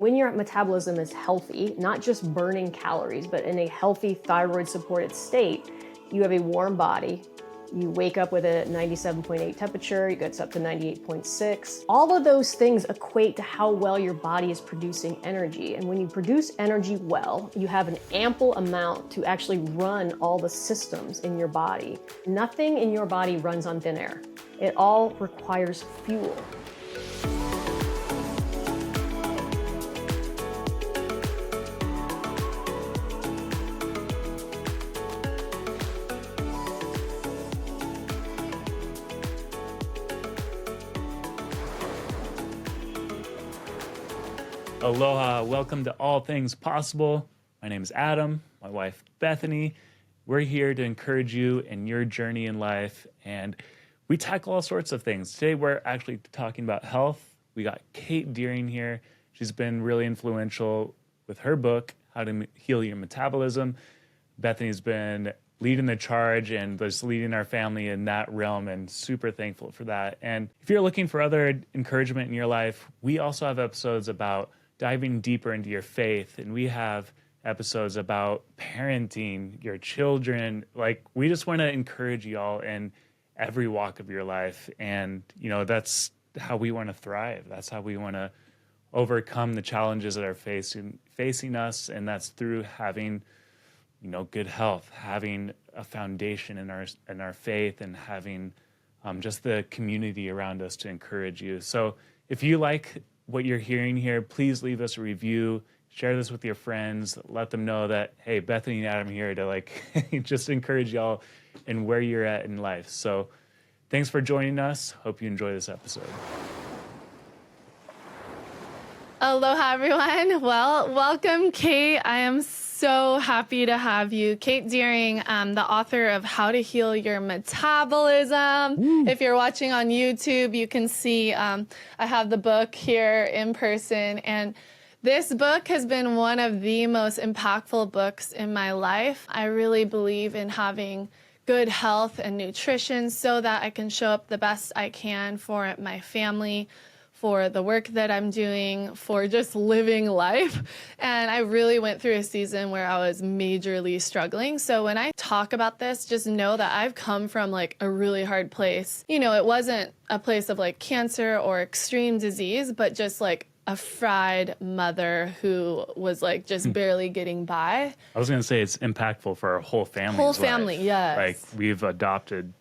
when your metabolism is healthy, not just burning calories, but in a healthy thyroid-supported state, you have a warm body. You wake up with a 97.8 temperature, it gets up to 98.6. All of those things equate to how well your body is producing energy. And when you produce energy well, you have an ample amount to actually run all the systems in your body. Nothing in your body runs on thin air. It all requires fuel. Aloha, welcome to All Things Possible. My name is Adam, my wife Bethany. We're here to encourage you in your journey in life, and we tackle all sorts of things. Today we're actually talking about health. We got Kate Deering here. She's been really influential with her book, How to Heal Your Metabolism. Bethany's been leading the charge and just leading our family in that realm, and super thankful for that. And if you're looking for other encouragement in your life, we also have episodes about diving deeper into your faith, and we have episodes about parenting your children. Like, we just want to encourage you all in every walk of your life, and that's how we want to thrive. That's how we want to overcome the challenges that are facing us, and that's through having good health, having a foundation in our faith, and having just the community around us to encourage you. So if you like what you're hearing here, please leave us a review, share this with your friends, let them know that, hey, Bethany and Adam here to just encourage y'all in where you're at in life. So thanks for joining us. Hope you enjoy this episode. Aloha, everyone. Well, welcome, Kate. I am so happy to have you. Kate Deering, the author of How to Heal Your Metabolism. If you're watching on YouTube, you can see I have the book here in person. And this book has been one of the most impactful books in my life. I really believe in having good health and nutrition so that I can show up the best I can for my family, for the work that I'm doing, for just living life. And I really went through a season where I was majorly struggling. So when I talk about this, just know that I've come from a really hard place. It wasn't a place of cancer or extreme disease, but just a fried mother who was just barely getting by. I was going to say it's impactful for our whole family. Whole family, yes. We've adopted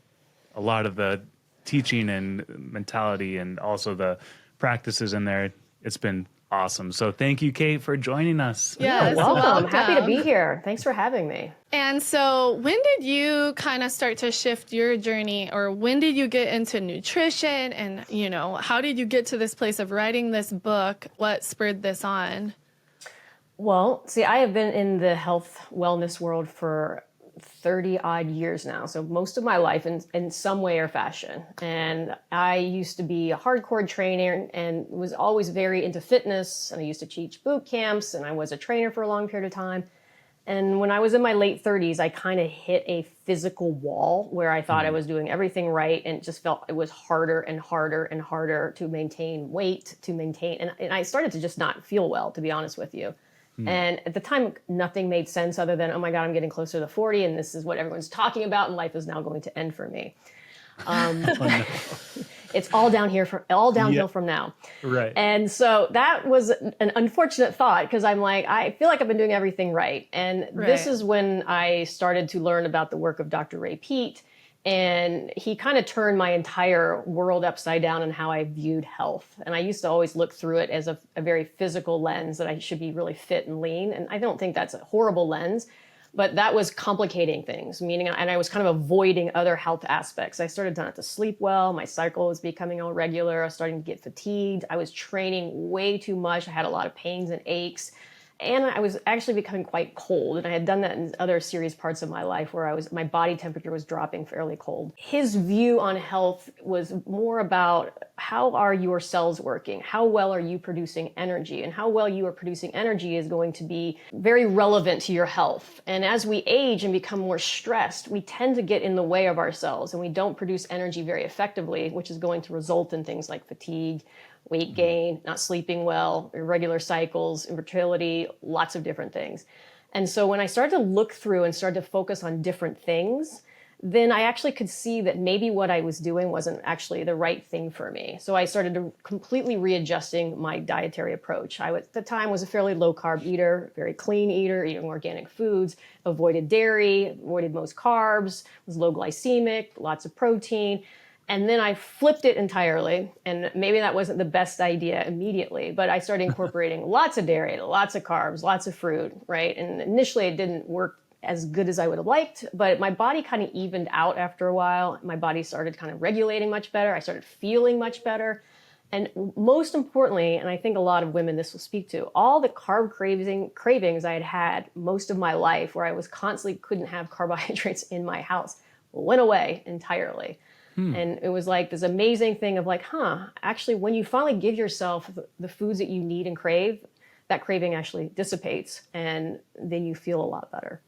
a lot of the teaching and mentality and also the practices in there. It's been awesome. So thank you, Kate, for joining us. Yes, welcome. Happy to be here. Thanks for having me. And so when did you kind of start to shift your journey, or when did you get into nutrition, and how did you get to this place of writing this book? What spurred this on? Well, see, I have been in the health wellness world for 30 odd years now. So most of my life in some way or fashion. And I used to be a hardcore trainer and was always very into fitness. And I used to teach boot camps, and I was a trainer for a long period of time. And when I was in my late 30s, I kind of hit a physical wall where I thought I was doing everything right, and it just felt it was harder and harder and harder to maintain weight, and I started to just not feel well, to be honest with you. And at the time, nothing made sense other than, oh my God, I'm getting closer to 40, and this is what everyone's talking about, and life is now going to end for me. It's all downhill from now. Right. And so that was an unfortunate thought, because I'm I feel like I've been doing everything right. And this is when I started to learn about the work of Dr. Ray Peat. And he kind of turned my entire world upside down in how I viewed health. And I used to always look through it as a very physical lens, that I should be really fit and lean. And I don't think that's a horrible lens, but that was complicating things, and I was kind of avoiding other health aspects. I started not to sleep well. My cycle was becoming irregular. I was starting to get fatigued. I was training way too much. I had a lot of pains and aches. And I was actually becoming quite cold. And I had done that in other serious parts of my life where my body temperature was dropping fairly cold. His view on health was more about, how are your cells working? How well are you producing energy? And how well you are producing energy is going to be very relevant to your health. And as we age and become more stressed, we tend to get in the way of our cells, and we don't produce energy very effectively, which is going to result in things like fatigue, weight gain, not sleeping well, irregular cycles, infertility, lots of different things. And so when I started to look through and started to focus on different things, then I actually could see that maybe what I was doing wasn't actually the right thing for me. So I started to completely readjusting my dietary approach. I, at the time, was a fairly low carb eater, very clean eater, eating organic foods, avoided dairy, avoided most carbs, was low glycemic, lots of protein. And then I flipped it entirely. And maybe that wasn't the best idea immediately, but I started incorporating lots of dairy, lots of carbs, lots of fruit, right? And initially it didn't work as good as I would have liked, but my body kind of evened out after a while. My body started kind of regulating much better. I started feeling much better. And most importantly, and I think a lot of women this will speak to, all the carb cravings I had had most of my life, where I was constantly couldn't have carbohydrates in my house, went away entirely. And it was like this amazing thing of like, actually, when you finally give yourself the foods that you need and crave, that craving actually dissipates, and then you feel a lot better.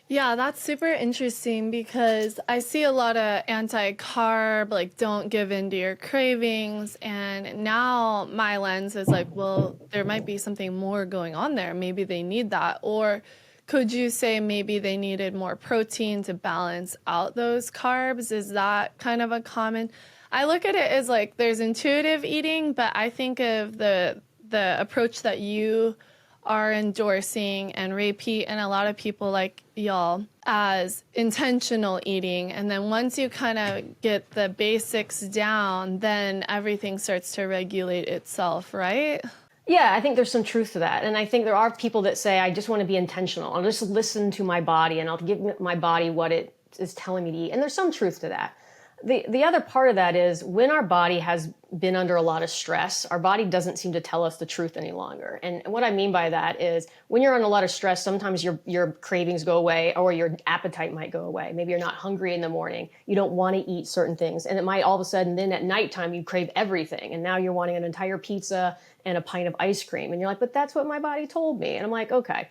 Yeah, that's super interesting because I see a lot of anti-carb, like don't give in to your cravings. And now my lens is like, well, there might be something more going on there. Maybe they need that. Or could you say maybe they needed more protein to balance out those carbs? Is that kind of a common? I look at it as like there's intuitive eating, but I think of the approach that you are endorsing and repeat, and a lot of people like y'all, as intentional eating. And then once you kind of get the basics down, then everything starts to regulate itself, right? Yeah, I think there's some truth to that. And I think there are people that say, I just want to be intentional. I'll just listen to my body and I'll give my body what it is telling me to eat. And there's some truth to that. The other part of that is when our body has been under a lot of stress, our body doesn't seem to tell us the truth any longer. And what I mean by that is when you're on a lot of stress, sometimes your cravings go away or your appetite might go away. Maybe you're not hungry in the morning. You don't want to eat certain things. And it might all of a sudden then at nighttime you crave everything. And now you're wanting an entire pizza and a pint of ice cream. And you're like, but that's what my body told me. And I'm like, okay.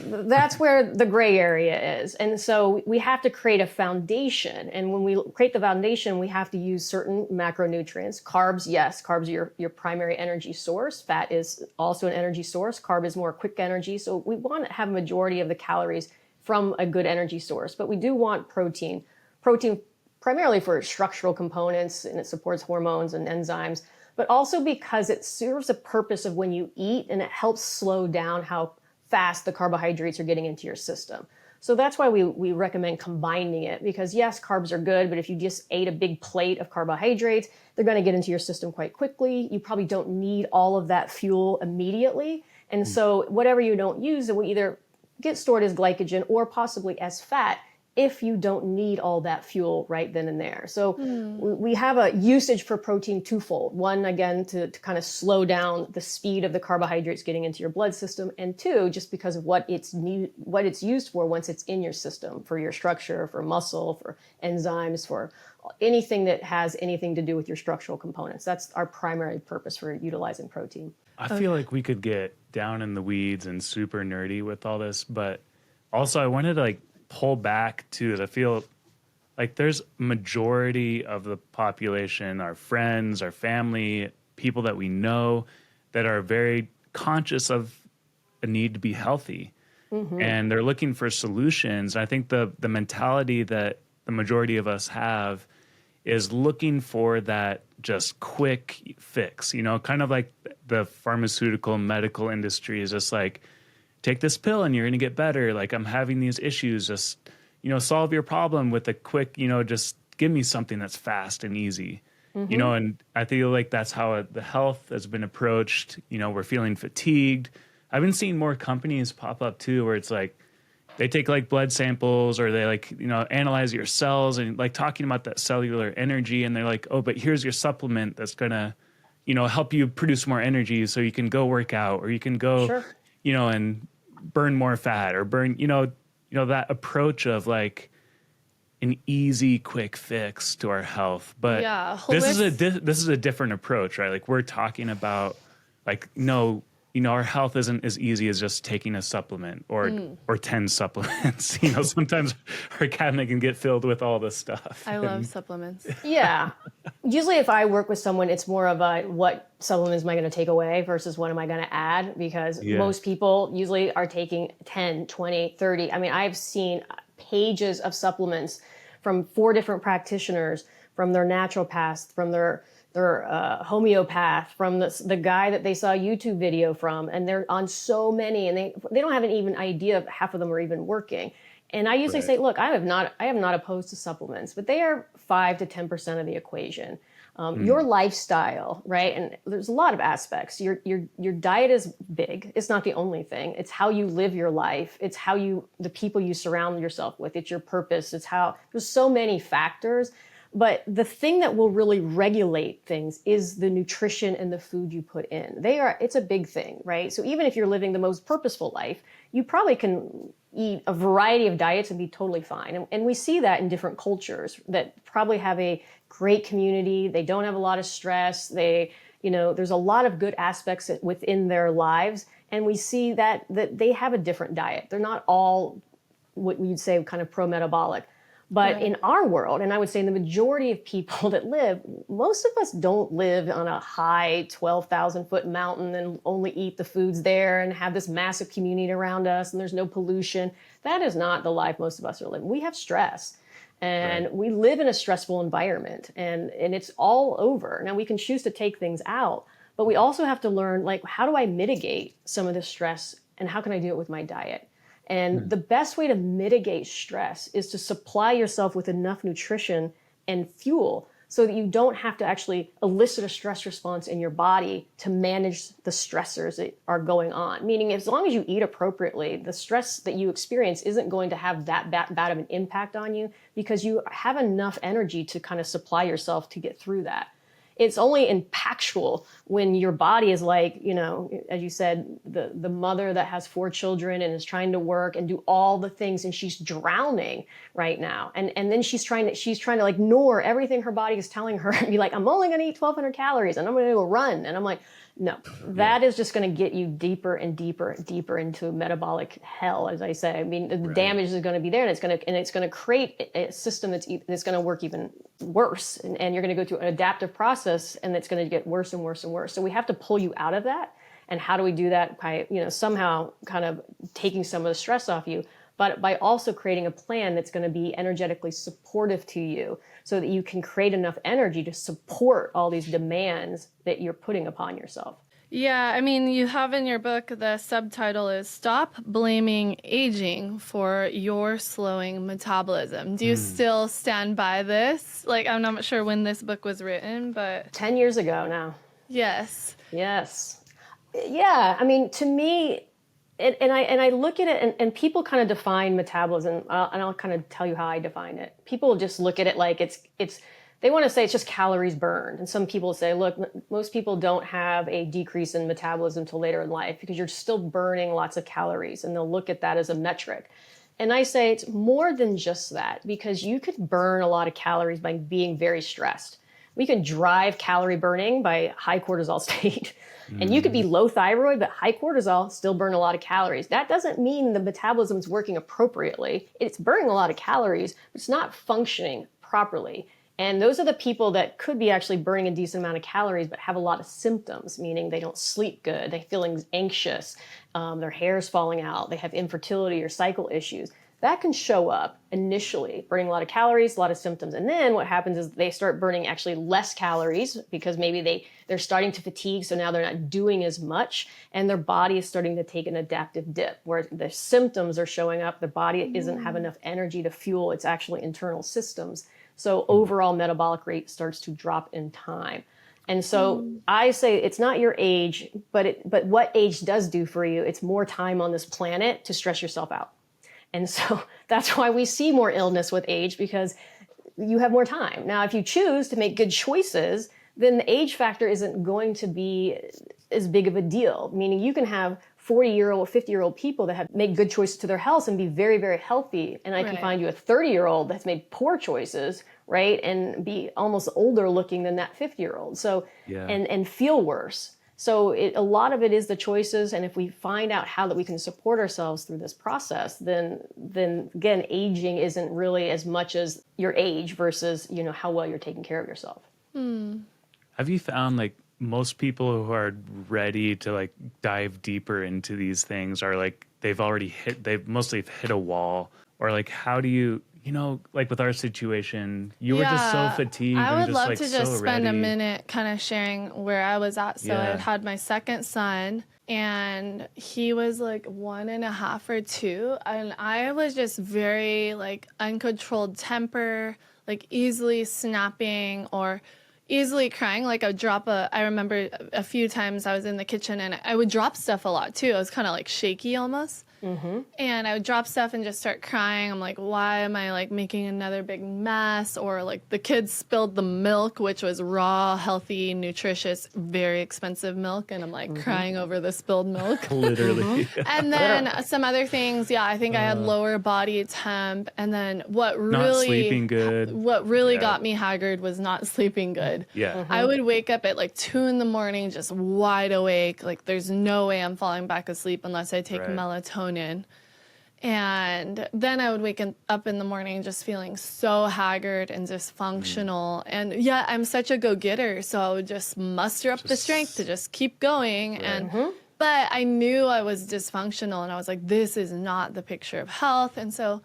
That's where the gray area is. And so we have to create a foundation. And when we create the foundation, we have to use certain macronutrients. Carbs, yes, carbs are your primary energy source. Fat is also an energy source. Carb is more quick energy. So we want to have a majority of the calories from a good energy source. But we do want protein. Protein primarily for structural components, and it supports hormones and enzymes, but also because it serves a purpose of when you eat, and it helps slow down how fast the carbohydrates are getting into your system. So that's why we recommend combining it, because yes, carbs are good, but if you just ate a big plate of carbohydrates, they're going to get into your system quite quickly. You probably don't need all of that fuel immediately. And so whatever you don't use, it will either get stored as glycogen or possibly as fat if you don't need all that fuel right then and there. So we have a usage for protein twofold. One, again, to kind of slow down the speed of the carbohydrates getting into your blood system. And two, just because of what it's used for once it's in your system, for your structure, for muscle, for enzymes, for anything that has anything to do with your structural components. That's our primary purpose for utilizing protein. I feel like we could get down in the weeds and super nerdy with all this, but also I wanted to pull back to it. I feel like there's majority of the population, our friends, our family, people that we know that are very conscious of a need to be healthy. And they're looking for solutions. I think the mentality that the majority of us have is looking for that just quick fix, kind of like the pharmaceutical medical industry is just like, take this pill and you're going to get better. Like, I'm having these issues, just, solve your problem with a quick, just give me something that's fast and easy, and I feel like that's how the health has been approached. We're feeling fatigued. I've been seeing more companies pop up too, where it's like, they take blood samples or they analyze your cells and talking about that cellular energy. And they're like, oh, but here's your supplement that's going to, help you produce more energy so you can go work out or you can go, Sure. And burn more fat or burn, that approach of an easy, quick fix to our health. But Yeah, this is a different approach, right? We're talking about no, our health isn't as easy as just taking a supplement or 10 supplements. Sometimes our cabinet can get filled with all this stuff. I love supplements. Yeah. Usually if I work with someone, it's more of a what supplements am I going to take away versus what am I going to add? Because most people usually are taking 10, 20, 30. I mean, I've seen pages of supplements from 4 different practitioners, from their naturopath, from their homeopath, from the guy that they saw a YouTube video from, and they're on so many, and they don't have an even idea of half of them are even working. And I usually say, look, I am not opposed to supplements, but they are 5 to 10% of the equation. Your lifestyle, right? And there's a lot of aspects. Your diet is big. It's not the only thing. It's how you live your life. It's how the people you surround yourself with. It's your purpose. There's so many factors. But the thing that will really regulate things is the nutrition and the food you put in. It's a big thing, right? So even if you're living the most purposeful life, you probably can eat a variety of diets and be totally fine. And we see that in different cultures that probably have a great community. They don't have a lot of stress. There's a lot of good aspects within their lives. And we see that they have a different diet. They're not all what you'd say kind of pro-metabolic. But in our world, and I would say the majority of people that live, most of us don't live on a high 12,000-foot mountain and only eat the foods there and have this massive community around us and there's no pollution. That is not the life most of us are living. We have stress. And we live in a stressful environment and it's all over. Now we can choose to take things out, but we also have to learn, how do I mitigate some of this stress and how can I do it with my diet? And the best way to mitigate stress is to supply yourself with enough nutrition and fuel so that you don't have to actually elicit a stress response in your body to manage the stressors that are going on. Meaning, as long as you eat appropriately, the stress that you experience isn't going to have that bad of an impact on you because you have enough energy to kind of supply yourself to get through that. It's only impactful when your body is as you said, the mother that has 4 children and is trying to work and do all the things and she's drowning right now. And then she's trying to ignore everything her body is telling her and be like, I'm only going to eat 1,200 calories and I'm going to go run. And I'm like, no, that is just going to get you deeper and deeper and deeper into metabolic hell, as I say. I mean, the damage is going to be there, and it's going to create a system that's going to work even worse, and you're going to go through an adaptive process, and it's going to get worse and worse and worse. So we have to pull you out of that. And how do we do that? By somehow kind of taking some of the stress off you, but by also creating a plan that's going to be energetically supportive to you so that you can create enough energy to support all these demands that you're putting upon yourself. Yeah, I mean, you have in your book, the subtitle is Stop Blaming Aging for Your Slowing Metabolism. Do you still stand by this? I'm not sure when this book was written, but... 10 years ago now. Yes. Yes. Yeah, I mean, to me... And I look at it, and people kind of define metabolism, and I'll kind of tell you how I define it. People just look at it like they want to say it's just calories burned. And some people say, look, most people don't have a decrease in metabolism till later in life because you're still burning lots of calories, and they'll look at that as a metric. And I say it's more than just that, because you could burn a lot of calories by being very stressed. We can drive calorie burning by high cortisol state. And you could be low thyroid, but high cortisol still burn a lot of calories. That doesn't mean the metabolism is working appropriately. It's burning a lot of calories, but it's not functioning properly. And those are the people that could be actually burning a decent amount of calories, but have a lot of symptoms, meaning they don't sleep good, they feel anxious, their hair is falling out, they have infertility or cycle issues. That can show up initially, burning a lot of calories, a lot of symptoms. And then what happens is they start burning actually less calories because maybe they're starting to fatigue, so now they're not doing as much, and their body is starting to take an adaptive dip where the symptoms are showing up, the body doesn't have enough energy to fuel its actually internal systems. So overall metabolic rate starts to drop in time. And so I say it's not your age, but what age does do for you, it's more time on this planet to stress yourself out. And so that's why we see more illness with age, because you have more time. Now, if you choose to make good choices, then the age factor isn't going to be as big of a deal. Meaning you can have 40-year-old, 50-year-old people that have made good choices to their health and be very, very healthy. And I can find you a 30-year-old that's made poor choices, right? And be almost older looking than that 50-year-old. So, and feel worse. So a lot of it is the choices. And if we find out how that we can support ourselves through this process, then again, aging isn't really as much as your age versus, how well you're taking care of yourself. Have you found like most people who are ready to like dive deeper into these things are like, they've mostly hit a wall, or like, how do you, like with our situation, you were just so fatigued. I would and just, love like, to so just spend a ready. minute kind of sharing where I was at. So Yeah. I had my second son, and he was like 1.5 or 2. And I was just very like uncontrolled temper, like easily snapping or easily crying. Like I remember a few times I was in the kitchen and I would drop stuff a lot too. I was kind of like shaky almost. And I would drop stuff and just start crying. I'm like, why am I like making another big mess? Or like the kids spilled the milk, which was raw, healthy, nutritious, very expensive milk. And I'm like crying over the spilled milk. Literally. And then some other things. Yeah, I think I had lower body temp. And then what Not really sleeping good. What really Yeah. got me haggard was not sleeping good. Yeah. I would wake up at like 2 a.m, just wide awake. Like there's no way I'm falling back asleep unless I take Right. melatonin. And then I would wake up in the morning just feeling so haggard and dysfunctional. And yeah, I'm such a go-getter, so I would just muster up the strength to just keep going. And but I knew I was dysfunctional, and I was like, this is not the picture of health. And so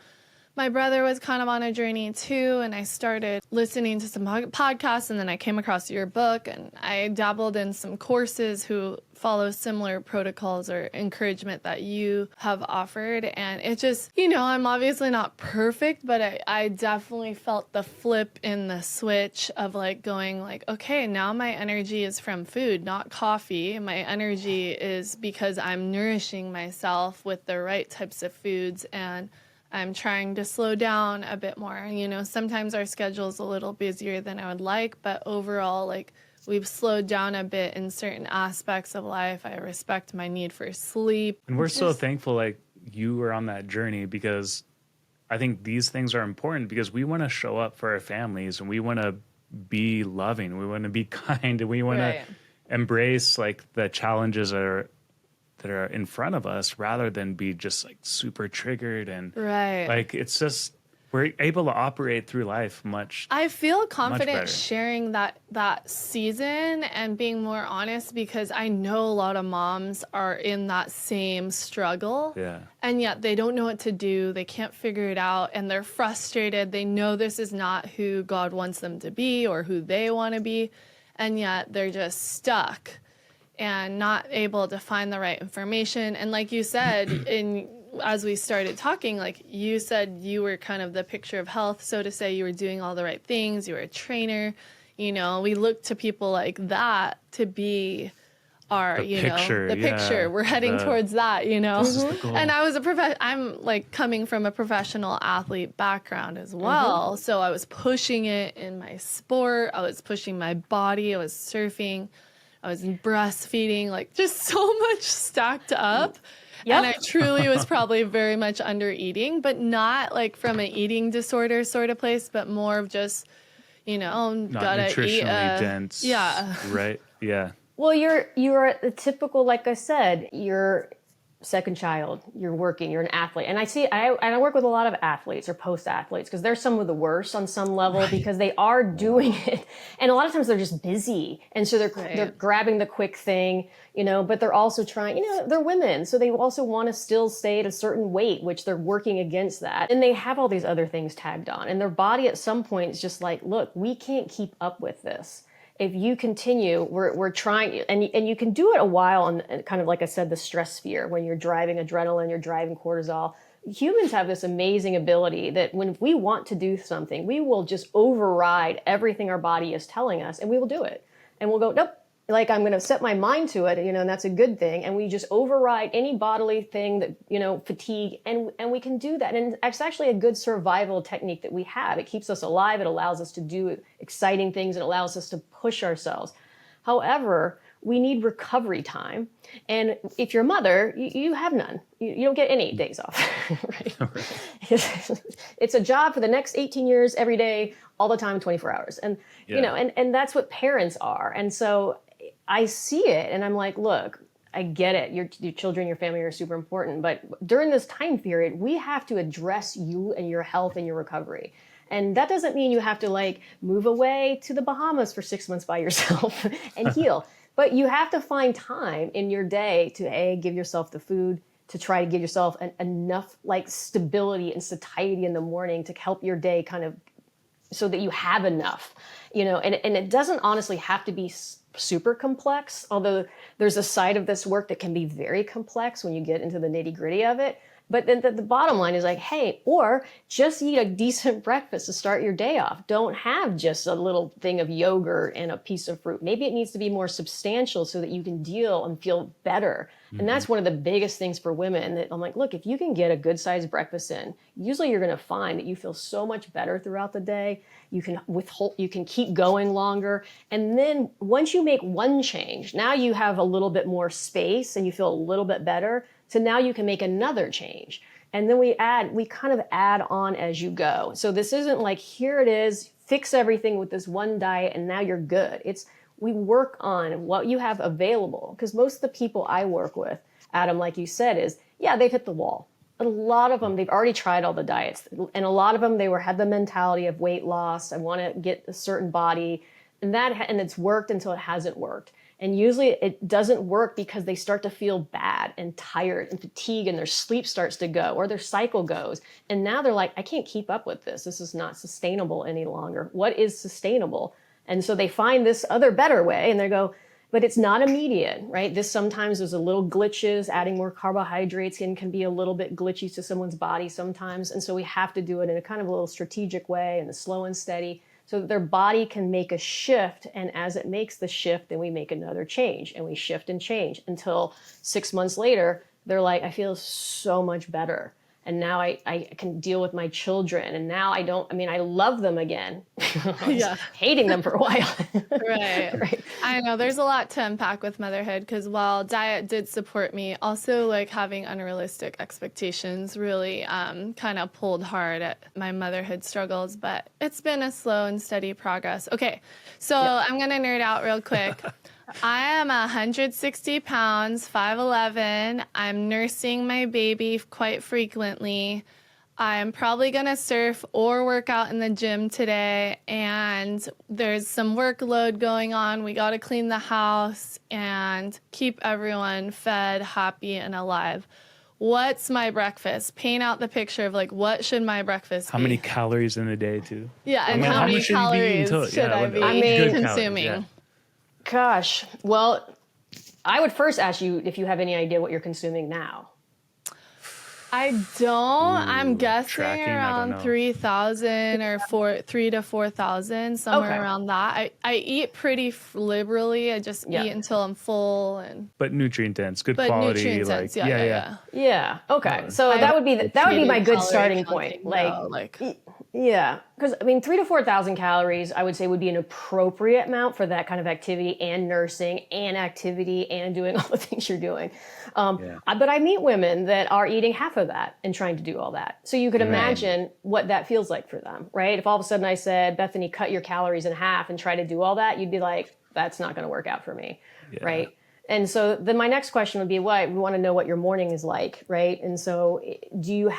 my brother was kind of on a journey too, and I started listening to some podcasts, and then I came across your book, and I dabbled in some courses who follow similar protocols or encouragement that you have offered. And it just, I'm obviously not perfect, but I definitely felt the flip in the switch of like going like, okay, now my energy is from food, not coffee. My energy is because I'm nourishing myself with the right types of foods, and I'm trying to slow down a bit more. Sometimes our schedule's a little busier than I would like, but overall, like, we've slowed down a bit in certain aspects of life. I respect my need for sleep. And we're so thankful like you were on that journey, because I think these things are important because we want to show up for our families, and we want to be loving. We want to be kind, and we want Right. to embrace like the challenges that are in front of us, rather than be just like super triggered. And Right. like, it's just, we're able to operate through life much. I feel better. confident sharing that season and being more honest, because I know a lot of moms are in that same struggle. Yeah. And yet they don't know what to do. They can't figure it out, and they're frustrated. They know this is not who God wants them to be or who they want to be. And yet they're just stuck and not able to find the right information. And like you said, as we started talking, like you said, you were kind of the picture of health, so to say. You were doing all the right things. You were a trainer. We look to people like that to be our, The picture, the picture. yeah. We're heading towards that, This is the goal. And I was I'm like coming from a professional athlete background as well. So I was pushing it in my sport. I was pushing my body. I was surfing. I was breastfeeding, like just so much stacked up. Yep. And I truly was probably very much under eating, but not like from an eating disorder sort of place, but more of just, Not gotta eat. nutritionally dense. Yeah. Right. Yeah. Well, you're the typical, like I said, you're second child, you're working, you're an athlete. And I work with a lot of athletes or post-athletes, because they're some of the worst on some level, because they are doing it. And a lot of times they're just busy. And so they're grabbing the quick thing, but they're also trying, they're women. So they also want to still stay at a certain weight, which they're working against that. And they have all these other things tagged on. And their body at some point is just like, look, we can't keep up with this. If you continue, we're trying, and you can do it a while on kind of, like I said, the stress sphere, when you're driving adrenaline, you're driving cortisol. Humans have this amazing ability that when we want to do something, we will just override everything our body is telling us, and we will do it. And we'll go, nope, like I'm going to set my mind to it, and that's a good thing. And we just override any bodily thing that, fatigue, and we can do that. And it's actually a good survival technique that we have. It keeps us alive. It allows us to do exciting things. It allows us to push ourselves. However, we need recovery time. And if you're a mother, you have none. You don't get any days off, right? It's a job for the next 18 years, every day, all the time, 24 hours. And, and that's what parents are. And so I see it and I'm like, look, I get it. Your children, your family are super important. But during this time period, we have to address you and your health and your recovery. And that doesn't mean you have to like move away to the Bahamas for 6 months by yourself and heal. But you have to find time in your day to give yourself the food, to try to give yourself enough like stability and satiety in the morning to help your day kind of so that you have enough, and it doesn't honestly have to be super complex, although there's a side of this work that can be very complex when you get into the nitty gritty of it. But then the bottom line is like, hey, or just eat a decent breakfast to start your day off. Don't have just a little thing of yogurt and a piece of fruit. Maybe it needs to be more substantial so that you can deal and feel better. Mm-hmm. And that's one of the biggest things for women that I'm like, look, if you can get a good sized breakfast in, usually you're going to find that you feel so much better throughout the day. You can keep going longer. And then once you make one change, now you have a little bit more space and you feel a little bit better. So now you can make another change. And then we kind of add on as you go. So this isn't like, here it is, fix everything with this one diet and now you're good. We work on what you have available. Because most of the people I work with, Adam, like you said, they've hit the wall. A lot of them, they've already tried all the diets. And a lot of them, had the mentality of weight loss. I want to get a certain body. And it's worked until it hasn't worked. And usually it doesn't work because they start to feel bad and tired and fatigued and their sleep starts to go or their cycle goes. And now they're like, I can't keep up with this. This is not sustainable any longer. What is sustainable? And so they find this other better way and they go, but it's not immediate, right? This sometimes there's a little glitches, adding more carbohydrates in can be a little bit glitchy to someone's body sometimes. And so we have to do it in a kind of a little strategic way and slow and steady, so that their body can make a shift. And as it makes the shift, then we make another change and we shift and change until 6 months later, they're like, I feel so much better. And now I can deal with my children. And now I love them again. I was hating them for a while. Right. I know there's a lot to unpack with motherhood because while diet did support me, also like having unrealistic expectations really kind of pulled hard at my motherhood struggles. But it's been a slow and steady progress. Okay, so I'm going to nerd out real quick. I am 160 pounds, 5'11". I'm nursing my baby quite frequently. I'm probably going to surf or work out in the gym today. And there's some workload going on. We got to clean the house and keep everyone fed, happy, and alive. What's my breakfast? Paint out the picture of like, what should my breakfast be? How many calories in a day, too? Yeah, and how many calories should I be consuming? Yeah. Gosh, well, I would first ask you if you have any idea what you're consuming now. I don't. I'm guessing around 3,000 or 3,000 to 4,000, somewhere around that. I eat pretty liberally. I just eat until I'm full but nutrient dense, good quality. Nutrient dense, Yeah. Okay. So that would be my good starting point. Yeah, because 3,000 to 4,000 calories, I would say would be an appropriate amount for that kind of activity and nursing and activity and doing all the things you're doing. But I meet women that are eating half of that and trying to do all that. So you could imagine what that feels like for them, right? If all of a sudden I said, Bethany, cut your calories in half and try to do all that, you'd be like, that's not going to work out for me, right? And so then my next question would be, we want to know what your morning is like, right? And so do you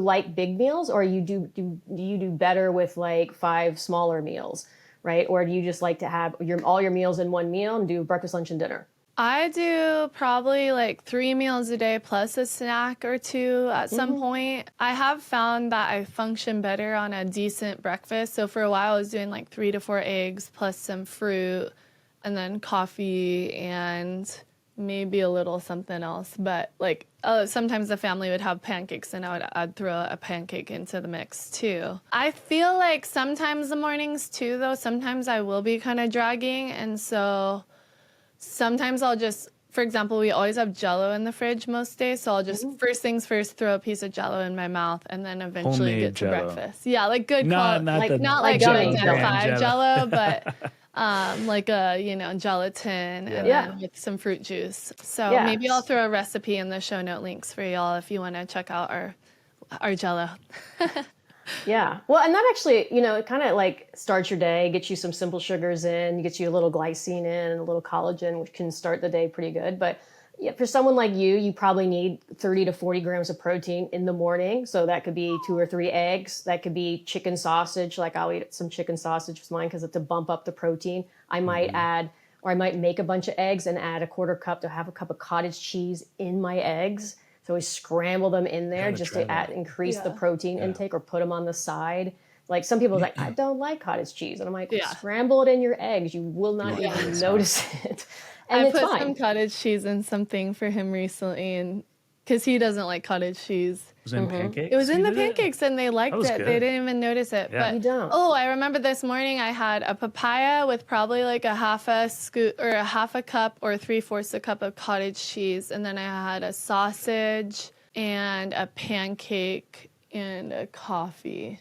like big meals or do you do better with like 5 smaller meals, right? Or do you just like to have all your meals in one meal and do breakfast, lunch, and dinner? I do probably like 3 meals a day plus a snack or 2 at some point. I have found that I function better on a decent breakfast. So for a while I was doing like 3 to 4 eggs plus some fruit, and then coffee and maybe a little something else. But like sometimes the family would have pancakes and I'd throw a pancake into the mix too. I feel like sometimes the mornings too, though, sometimes I will be kind of dragging. And so sometimes I'll just, for example, we always have Jell-O in the fridge most days. So I'll just first things first, throw a piece of Jell-O in my mouth and then eventually Homemade get to Jell-O. breakfast. Yeah, like good quality. Not like gummy Jell-O, but like a, gelatin and then with some fruit juice. So maybe I'll throw a recipe in the show note links for y'all if you want to check out our Jell-O. Yeah. Well, and that actually, it kind of like starts your day, gets you some simple sugars in, gets you a little glycine in and a little collagen, which can start the day pretty good. But yeah, for someone like you probably need 30 to 40 grams of protein in the morning. So that could be 2 or 3 eggs. That could be chicken sausage. Like I'll eat some chicken sausage with mine because it's to bump up the protein. I might add, or I might make a bunch of eggs and add a quarter cup to have a cup of cottage cheese in my eggs. So we scramble them in there just to increase the protein intake, or put them on the side. Like some people are like, I don't like cottage cheese. And I'm like, scramble it in your eggs. You will not even notice it. And I put some cottage cheese in something for him recently, and because he doesn't like cottage cheese. Was it in pancakes? It was in the pancakes, and they liked it. Good. They didn't even notice it. Yeah. But You don't. oh, I remember this morning I had a papaya with probably like a half a cup or 3/4 a cup of cottage cheese, and then I had a sausage and a pancake and a coffee.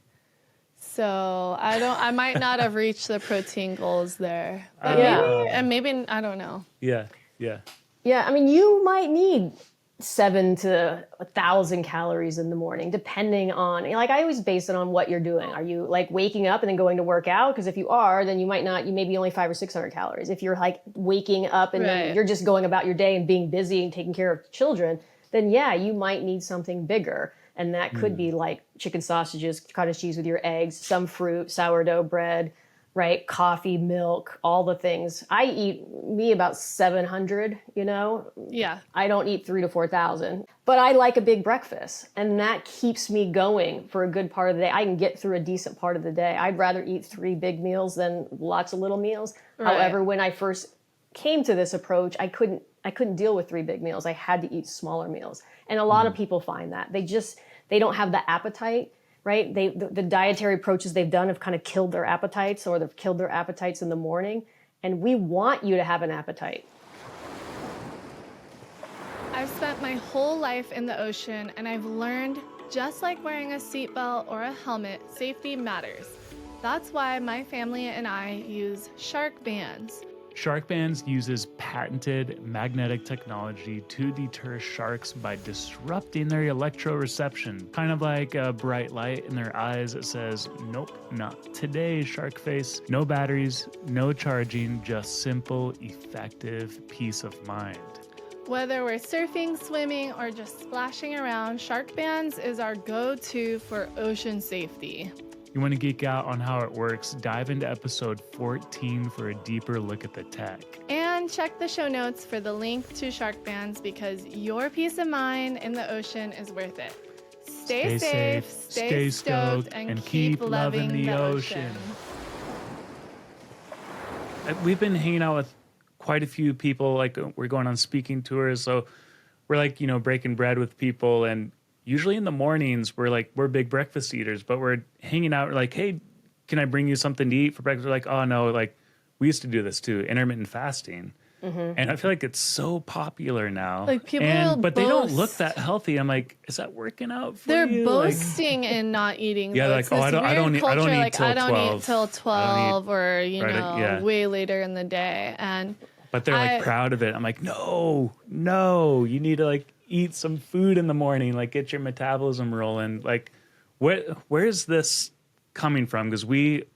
So I might not have reached the protein goals there. But maybe I don't know. Yeah. Yeah, I mean, you might need 7 to 1,000 calories in the morning, depending on, like, I always base it on what you're doing. Are you like waking up and then going to work out? Because if you are, then you may be only 500 or 600 calories. If you're like waking up and then you're just going about your day and being busy and taking care of children, then you might need something bigger. And that could be like chicken sausages, cottage cheese with your eggs, some fruit, sourdough bread, right? Coffee, milk, all the things. I eat about 700, Yeah. I don't eat 3,000 to 4,000, but I like a big breakfast, and that keeps me going for a good part of the day. I can get through a decent part of the day. I'd rather eat 3 big meals than lots of little meals. Right. However, when I first came to this approach, I couldn't deal with 3 big meals. I had to eat smaller meals. And a lot of people find that they don't have the appetite, right? The dietary approaches they've done have kind of killed their appetites, or they've killed their appetites in the morning. And we want you to have an appetite. I've spent my whole life in the ocean, and I've learned, just like wearing a seatbelt or a helmet, safety matters. That's why my family and I use shark bands. Shark Bands uses patented magnetic technology to deter sharks by disrupting their electroreception. Kind of like a bright light in their eyes that says, nope, not today, shark face. No batteries, no charging, just simple, effective peace of mind. Whether we're surfing, swimming, or just splashing around, Shark Bands is our go-to for ocean safety. You want to geek out on how it works? Dive into episode 14 for a deeper look at the tech. And check the show notes for the link to Shark Bands, because your peace of mind in the ocean is worth it. Stay safe, stay stoked, and keep loving the ocean. We've been hanging out with quite a few people. Like, we're going on speaking tours, so we're like, breaking bread with people. And usually in the mornings, we're big breakfast eaters, but we're hanging out. We're like, hey, can I bring you something to eat for breakfast? We're like, oh no, like we used to do this too, intermittent fasting. And I feel like it's so popular now. Like people but they don't look that healthy. I'm like, is that working out for They're you? boasting in not eating. Yeah, like, I don't eat till 12 or way later in the day. But they're like proud of it. I'm like, no, you need to like eat some food in the morning, like get your metabolism rolling. Like, where's this coming from? Because it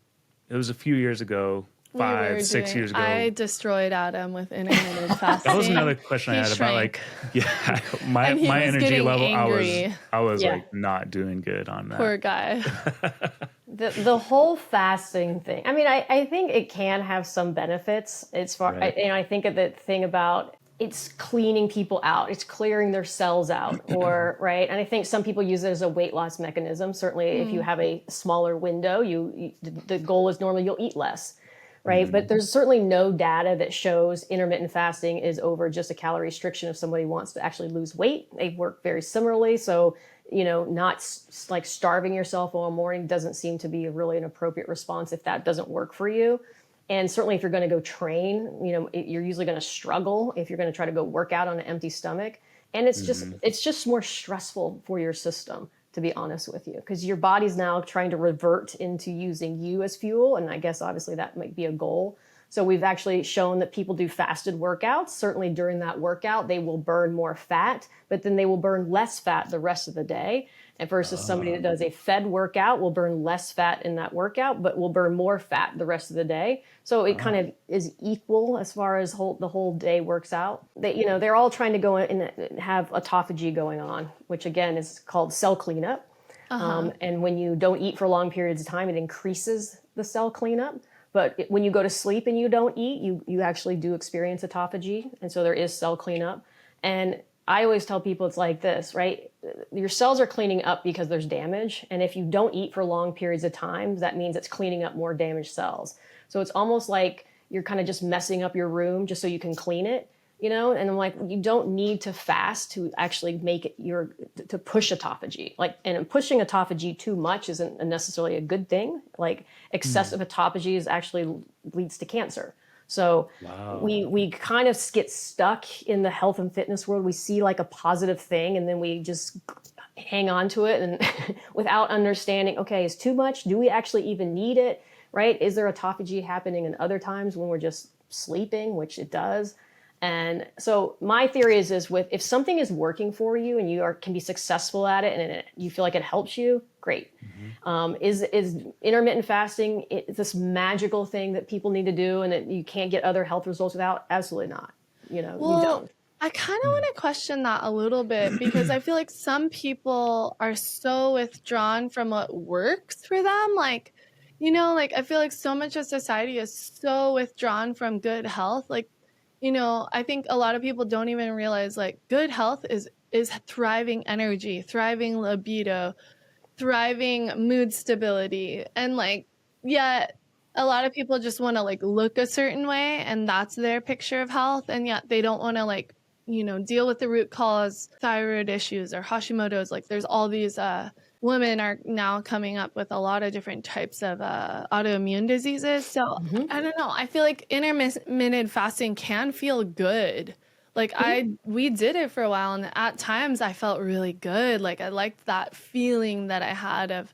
was a few years ago, 6 years ago. I destroyed Adam with intermittent fasting. That was another question I had shrank. about my energy level. Angry. I was like not doing good on that. Poor guy. The whole fasting thing. I mean, I think it can have some benefits. I think of the thing about it's cleaning people out. It's clearing their cells out, right? And I think some people use it as a weight loss mechanism. Certainly, if you have a smaller window, the goal is normally you'll eat less, right? But there's certainly no data that shows intermittent fasting is over just a calorie restriction if somebody wants to actually lose weight. They work very similarly. So, not like starving yourself all morning doesn't seem to be really an appropriate response if that doesn't work for you. And certainly if you're going to go train, you're usually going to struggle if you're going to try to go work out on an empty stomach. And it's just more stressful for your system, to be honest with you, because your body's now trying to revert into using you as fuel. And I guess obviously that might be a goal So we've actually shown that people do fasted workouts. Certainly during that workout, they will burn more fat, but then they will burn less fat the rest of the day. And versus somebody that does a fed workout will burn less fat in that workout, but will burn more fat the rest of the day. So it kind of is equal as far as the whole day works out. They're all trying to go in and have autophagy going on, which again is called cell cleanup. And when you don't eat for long periods of time, it increases the cell cleanup. But when you go to sleep and you don't eat, you actually do experience autophagy. And so there is cell cleanup. And I always tell people it's like this, right? Your cells are cleaning up because there's damage. And if you don't eat for long periods of time, that means it's cleaning up more damaged cells. So it's almost like you're kind of just messing up your room just so you can clean it, And I'm like, you don't need to fast to actually make it to push autophagy. And pushing autophagy too much isn't necessarily a good thing. Like excessive autophagy actually leads to cancer. So we kind of get stuck in the health and fitness world. We see like a positive thing and then we just hang on to it and without understanding, okay, is too much? Do we actually even need it, right? Is there autophagy happening in other times when we're just sleeping, which it does? And so my theory is if something is working for you and you can be successful at it and you feel like it helps you, great. Is intermittent fasting this magical thing that people need to do and that you can't get other health results without? Absolutely not. You don't. I kind of want to question that a little bit because I feel like some people are so withdrawn from what works for them. I feel like so much of society is so withdrawn from good health. I think a lot of people don't even realize good health is thriving energy, thriving libido, thriving mood stability. And yet a lot of people just want to look a certain way and that's their picture of health. And yet they don't want to deal with the root cause, thyroid issues or Hashimoto's. There's all these women are now coming up with a lot of different types of autoimmune diseases. So I don't know. I feel like intermittent fasting can feel good. We did it for a while and at times I felt really good. I liked that feeling that I had of,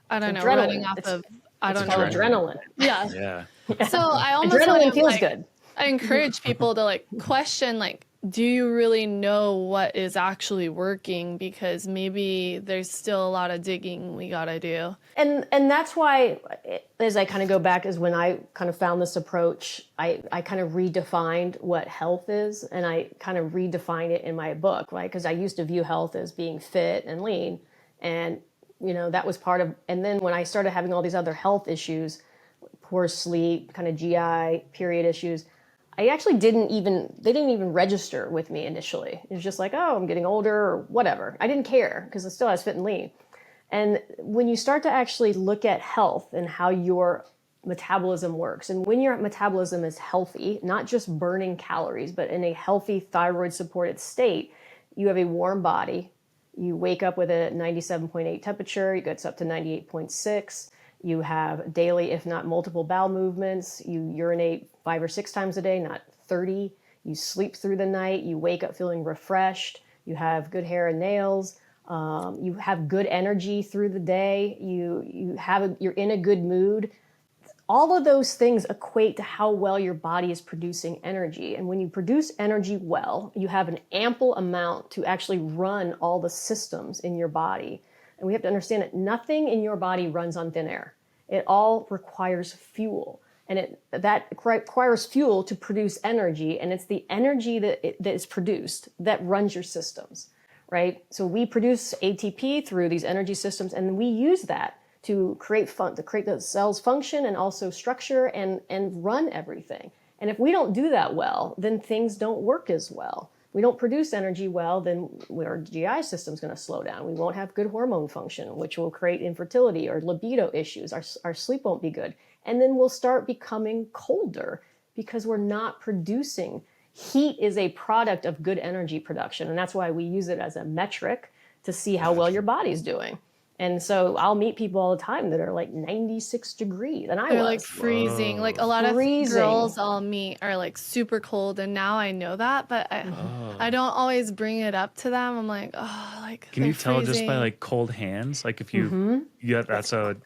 I don't know, running off of, I don't know. Adrenaline. Yeah. So I almost adrenaline feels good. I encourage people to question, do you really know what is actually working? Because maybe there's still a lot of digging we got to do. And that's why, as I kind of go back, is when I kind of found this approach, I kind of redefined what health is. And I kind of redefined it in my book, right? Because I used to view health as being fit and lean. And, that was part of, and then when I started having all these other health issues, poor sleep, kind of GI, period issues, they didn't even register with me initially. It was just like, oh, I'm getting older or whatever. I didn't care because it still has fit and lean. And when you start to actually look at health and how your metabolism works, and when your metabolism is healthy, not just burning calories, but in a healthy thyroid supported state, you have a warm body. You wake up with a 97.8 temperature, it gets up to 98.6. You have daily, if not multiple bowel movements. You urinate 5 or 6 times a day, not 30. You sleep through the night. You wake up feeling refreshed. You have good hair and nails. You have good energy through the day. You're in a good mood. All of those things equate to how well your body is producing energy. And when you produce energy well, you have an ample amount to actually run all the systems in your body. And we have to understand that nothing in your body runs on thin air. It all requires fuel. And that requires fuel to produce energy. And it's the energy that is produced that runs your systems, right? So we produce ATP through these energy systems, and we use that to create the cell's function and also structure and run everything. And if we don't do that well, then things don't work as well. We don't produce energy well, then our GI system's going to slow down. We won't have good hormone function, which will create infertility or libido issues. Our sleep won't be good. And then we'll start becoming colder because we're not producing. Heat is a product of good energy production. And that's why we use it as a metric to see how well your body's doing. And so I'll meet people all the time that are 96 degrees, and They're freezing. Whoa. A lot of girls I'll meet are super cold, and now I know that, but I don't always bring it up to them. I'm Can you tell just by cold hands? If you, yeah, that's a.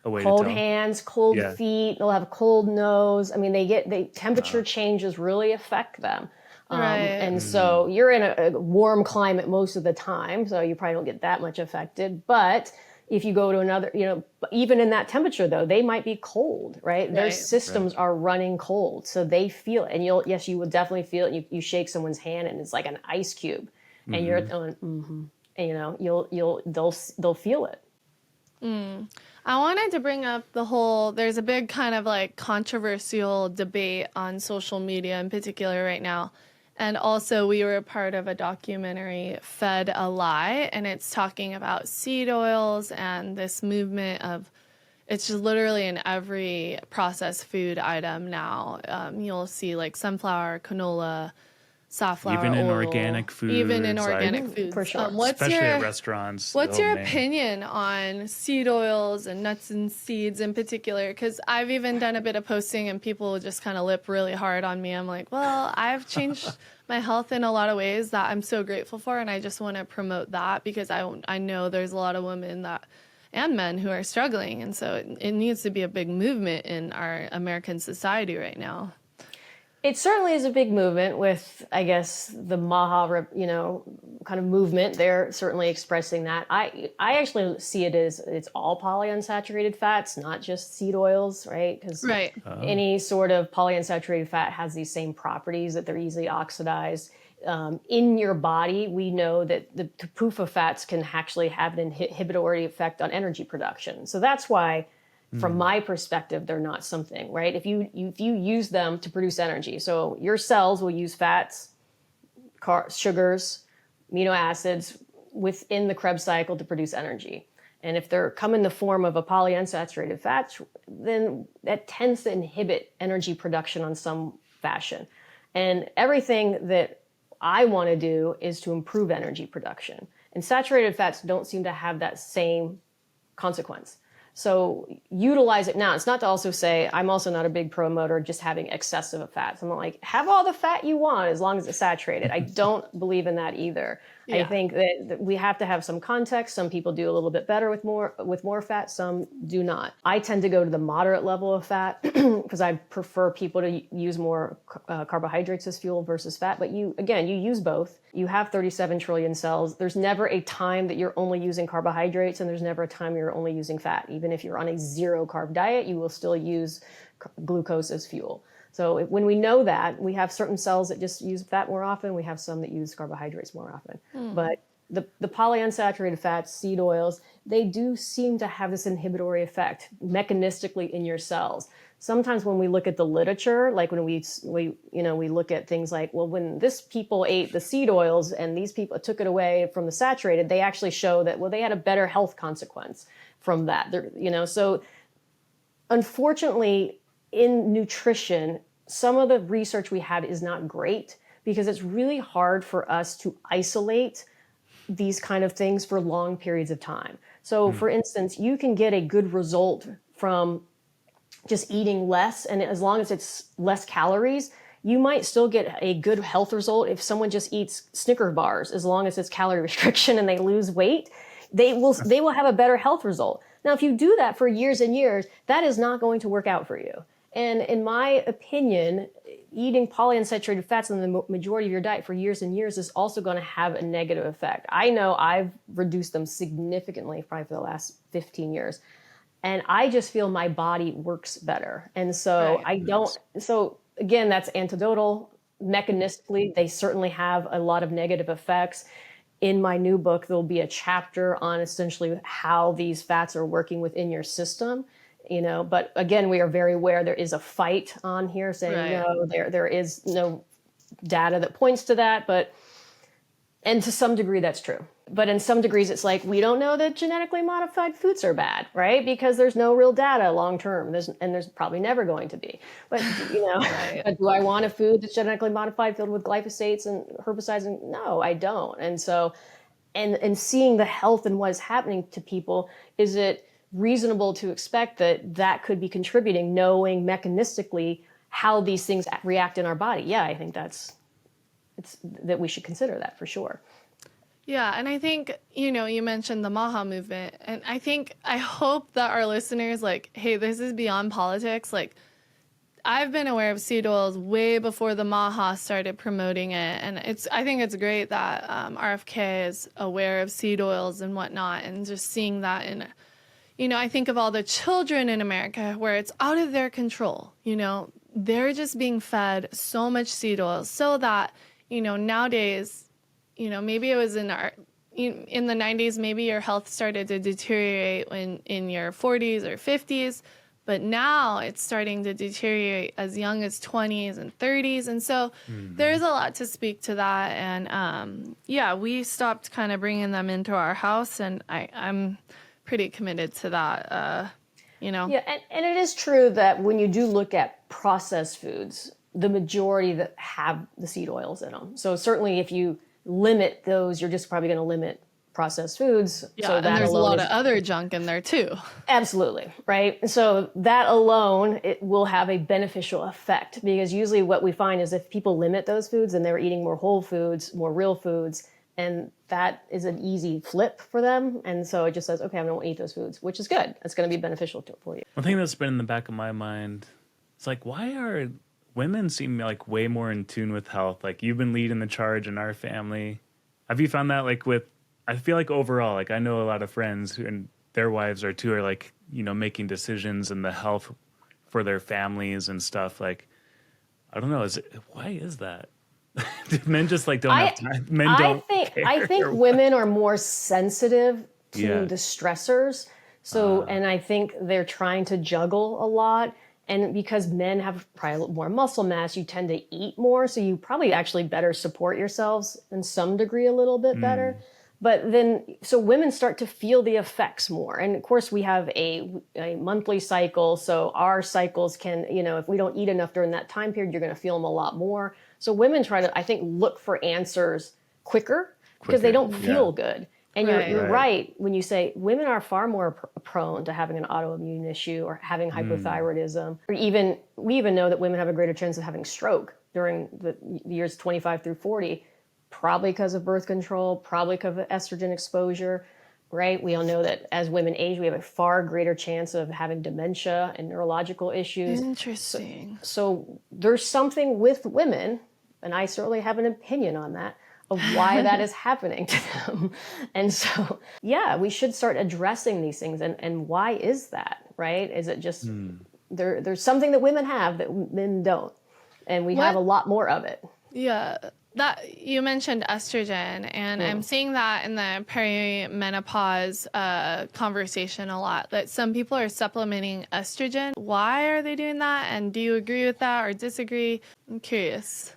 a way cold to tell. hands, cold Yeah. feet. They'll have a cold nose. I mean, temperature changes really affect them. And so you're in a warm climate most of the time, so you probably don't get that much affected. But if you go to another, even in that temperature though, they might be cold, right? Their systems are running cold, so they feel it. And you will definitely feel it. You shake someone's hand and it's like an ice cube, and you're going, and they'll feel it. I wanted to bring up there's a big kind of like controversial debate on social media in particular right now. And also we were a part of a documentary, Fed a Lie, and it's talking about seed oils and this movement of, it's just literally in every processed food item now. You'll see like sunflower, canola, safflower even in oil, organic foods. even in organic foods. For sure. Especially at restaurants. What's your opinion on seed oils and nuts and seeds in particular? Because I've even done a bit of posting and people just kind of lip really hard on me. I'm like, well, I've changed my health in a lot of ways that I'm so grateful for, and I just want to promote that because I know there's a lot of women and men who are struggling, and so it needs to be a big movement in our American society right now. It certainly is a big movement with, I guess, the Maha, kind of movement. They're certainly expressing that. I actually see it as it's all polyunsaturated fats, not just seed oils, right? Because any sort of polyunsaturated fat has these same properties that they're easily oxidized. In your body, we know that the TPUFA fats can actually have an inhibitory effect on energy production. So that's why, from my perspective, they're not something, right? If you use them to produce energy, so your cells will use fats, sugars, amino acids within the Krebs cycle to produce energy. And if they're come in the form of a polyunsaturated fat, then that tends to inhibit energy production on some fashion. And everything that I want to do is to improve energy production. And saturated fats don't seem to have that same consequence. So utilize it now. It's not to also say, I'm also not a big promoter of just having excessive fats. I'm like, have all the fat you want as long as it's saturated. I don't believe in that either. Yeah. I think that we have to have some context. Some people do a little bit better with more fat. Some do not. I tend to go to the moderate level of fat because I prefer people to use more carbohydrates as fuel versus fat. But you use both. You have 37 trillion cells. There's never a time that you're only using carbohydrates, and there's never a time you're only using fat. Even if you're on a zero carb diet, you will still use glucose as fuel. So when we know that, we have certain cells that just use fat more often. We have some that use carbohydrates more often. But the polyunsaturated fats, seed oils, they do seem to have this inhibitory effect mechanistically in your cells. Sometimes when we look at the literature, like when we look at things like, well, when this people ate the seed oils and these people took it away from the saturated, they actually show that, well, they had a better health consequence from that. So unfortunately, in nutrition, some of the research we have is not great because it's really hard for us to isolate these kind of things for long periods of time. So for instance, you can get a good result from just eating less, and as long as it's less calories, you might still get a good health result if someone just eats Snicker bars, as long as it's calorie restriction and they lose weight, they will have a better health result. Now, if you do that for years and years, that is not going to work out for you. And in my opinion, eating polyunsaturated fats in the majority of your diet for years and years is also going to have a negative effect. I know I've reduced them significantly, probably for the last 15 years. And I just feel my body works better. And so so again, that's anecdotal. Mechanistically, they certainly have a lot of negative effects. In my new book, there'll be a chapter on essentially how these fats are working within your system. But again, we are very aware there is a fight on here saying, no, there is no data that points to that. And to some degree, that's true. But in some degrees, it's like, we don't know that genetically modified foods are bad, right? Because there's no real data long term. There's probably never going to be. But, but do I want a food that's genetically modified filled with glyphosates and herbicides? And no, I don't. And so, and seeing the health and what is happening to people, is it reasonable to expect that could be contributing, knowing mechanistically how these things react in our body? Yeah, I think that we should consider that for sure. Yeah, and I think, you mentioned the Maha movement, and I hope that our listeners, like, hey, this is beyond politics. Like, I've been aware of seed oils way before the Maha started promoting it, and I think it's great that RFK is aware of seed oils and whatnot, and just seeing that I think of all the children in America where it's out of their control. They're just being fed so much seed oil so that, nowadays, maybe it was in the 90s, maybe your health started to deteriorate in your 40s or 50s, but now it's starting to deteriorate as young as 20s and 30s. And so there's a lot to speak to that. And we stopped kind of bringing them into our house, and I'm pretty committed to that, Yeah, and it is true that when you do look at processed foods, the majority that have the seed oils in them. So certainly if you limit those, you're just probably going to limit processed foods. Yeah, so and that there's a alone lot is, of other junk in there too. absolutely, right? So that alone, it will have a beneficial effect, because usually what we find is if people limit those foods, then they're eating more whole foods, more real foods, and that is an easy flip for them. And so it just says, okay, I don't want to eat those foods, which is good. It's going to be beneficial for you. One thing that's been in the back of my mind, it's like, why are women seem like way more in tune with health? Like, you've been leading the charge in our family. Have you found that, like, I feel like overall, like, I know a lot of friends and their wives are like, making decisions in the health for their families and stuff. Like, I don't know. Why is that? Men just like don't have time. Men don't care. I think women are more sensitive to the stressors. So, and I think they're trying to juggle a lot. And because men have probably more muscle mass, you tend to eat more. So you probably actually better support yourselves in some degree a little bit better. But then, so women start to feel the effects more. And of course, we have a monthly cycle. So our cycles can, if we don't eat enough during that time period, you're going to feel them a lot more. So women try to, I think, look for answers quicker because they don't feel good. And you're right when you say women are far more prone to having an autoimmune issue or having hypothyroidism, or we even know that women have a greater chance of having stroke during the years 25 through 40. Probably because of birth control, probably because of estrogen exposure, right? We all know that as women age, we have a far greater chance of having dementia and neurological issues. Interesting. So there's something with women, and I certainly have an opinion on that, of why that is happening to them. And so, we should start addressing these things. And why is that, right? Is it just there's something that women have that men don't, and we have a lot more of it. Yeah. That you mentioned estrogen, and I'm seeing that in the perimenopause conversation a lot, that some people are supplementing estrogen. Why are they doing that? And do you agree with that or disagree? I'm curious.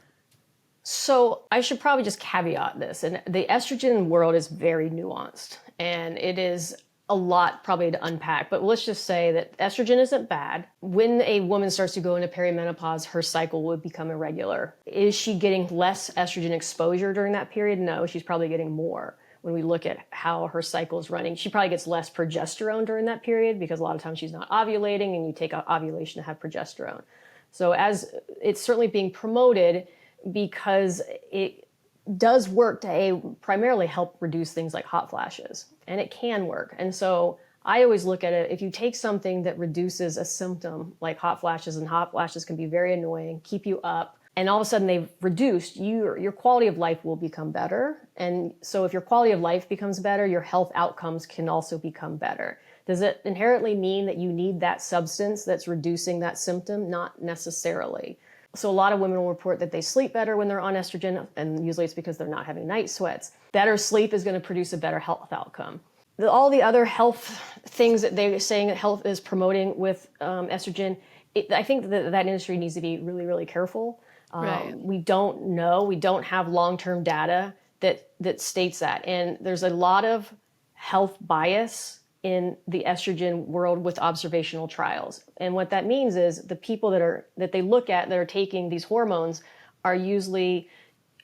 So I should probably just caveat this. And the estrogen world is very nuanced, and it is a lot probably to unpack, but let's just say that estrogen isn't bad. When a woman starts to go into perimenopause, her cycle would become irregular. Is she getting less estrogen exposure during that period? No, she's probably getting more. When we look at how her cycle is running, she probably gets less progesterone during that period because a lot of times she's not ovulating, and you take out ovulation to have progesterone. So as it's certainly being promoted because it does work to primarily help reduce things like hot flashes, and it can work. And so I always look at it, if you take something that reduces a symptom like hot flashes, and hot flashes can be very annoying, keep you up, and all of a sudden they've reduced, your quality of life will become better. And so if your quality of life becomes better, your health outcomes can also become better. Does it inherently mean that you need that substance that's reducing that symptom? Not necessarily. So a lot of women will report that they sleep better when they're on estrogen, and usually it's because they're not having night sweats. Better sleep is going to produce a better health outcome. All the other health things that they're saying that health is promoting with estrogen, I think that industry needs to be really, really careful. We don't know. We don't have long-term data that states that. And there's a lot of health bias in the estrogen world with observational trials. And what that means is the people that they look at that are taking these hormones are usually